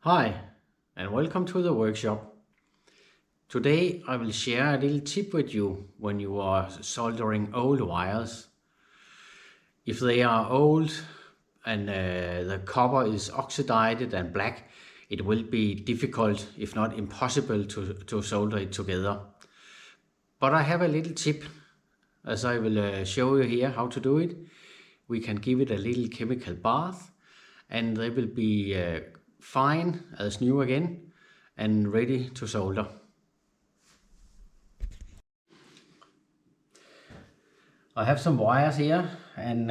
Hi, and welcome to the workshop. Today I will share a little tip with you when you are soldering old wires. If they are old and the copper is oxidized and black, it will be difficult, if not impossible, to solder it together. But I have a little tip, as I will show you here how to do it. We can give it a little chemical bath and they will be fine as new again and ready to solder. I have some wires here, and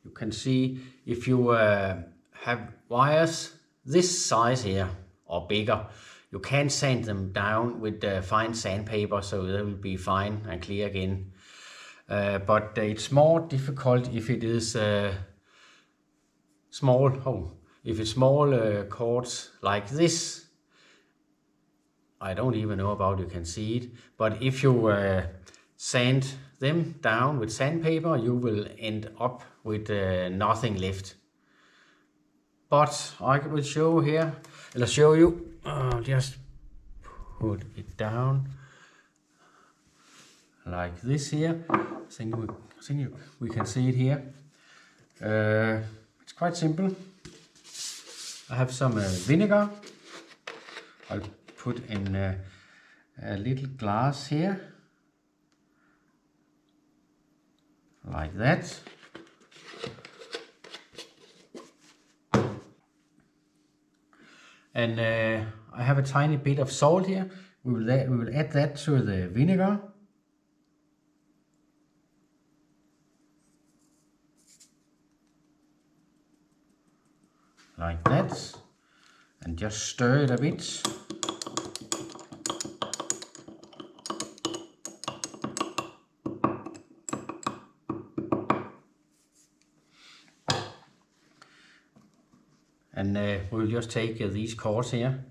you can see if you have wires this size here or bigger, you can sand them down with fine sandpaper, so they will be fine and clear again. But it's more difficult if it is small cords like this. I don't even know about you can see it, but if you sand them down with sandpaper, you will end up with nothing left. But I will show here, show you. Just put it down like this here. I think we can see it here. It's quite simple. I have some vinegar. I'll put in a little glass here, like that. And I have a tiny bit of salt here. We will add that to the vinegar. Like that, and just stir it a bit. And we'll just take these cords here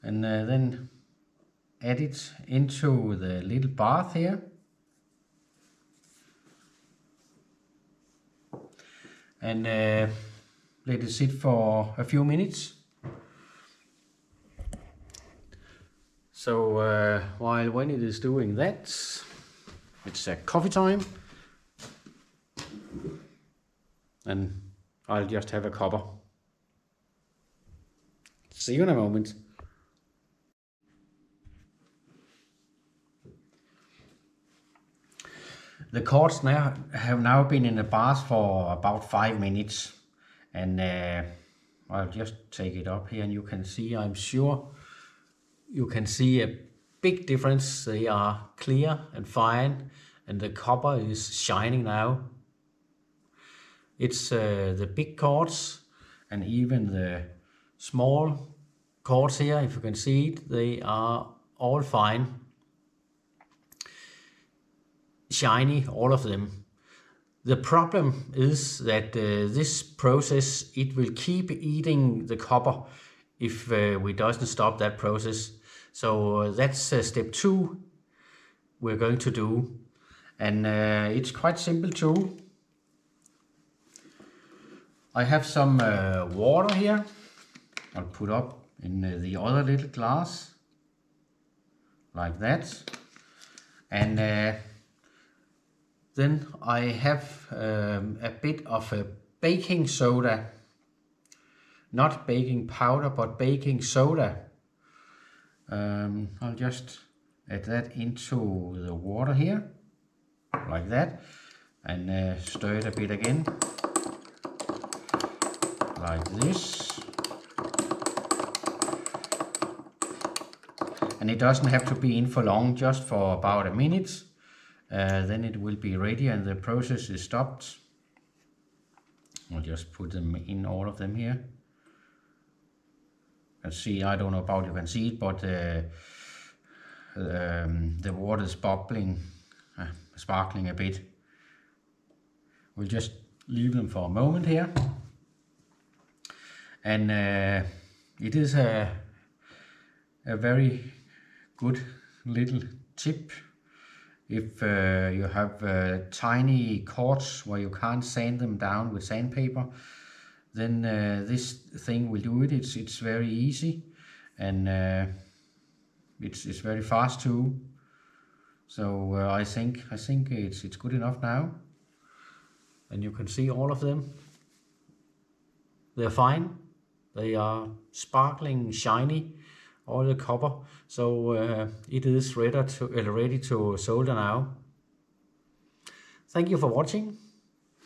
and then add it into the little bath here. And let it sit for a few minutes. So when it is doing that, it's coffee time, and I'll just have a cuppa. See you in a moment. The cords have now been in the bath for about 5 minutes. And I'll just take it up here, and you can see, I'm sure you can see a big difference. They are clear and fine, and the copper is shining now. It's the big cords and even the small cords here, if you can see it, they are all fine. Shiny, all of them. The problem is that this process, it will keep eating the copper if we doesn't stop that process. So that's step 2 we're going to do. And it's quite simple too. I have some water here. I'll put up in the other little glass, like that. And then I have a bit of a baking soda, not baking powder, but baking soda. I'll just add that into the water here, like that, and stir it a bit again, like this. And it doesn't have to be in for long, just for about a minute. Then it will be ready and the process is stopped. I'll just put them in, all of them here. And see, I don't know about you can see it, but the water is bubbling, sparkling a bit. We'll just leave them for a moment here. And it is a very good little tip. If you have tiny cords where you can't sand them down with sandpaper, then this thing will do it. It's very easy, and it's very fast too. So I think it's good enough now, and you can see all of them. They're fine. They are sparkling, shiny, all the copper. So it is ready to solder now. Thank you for watching.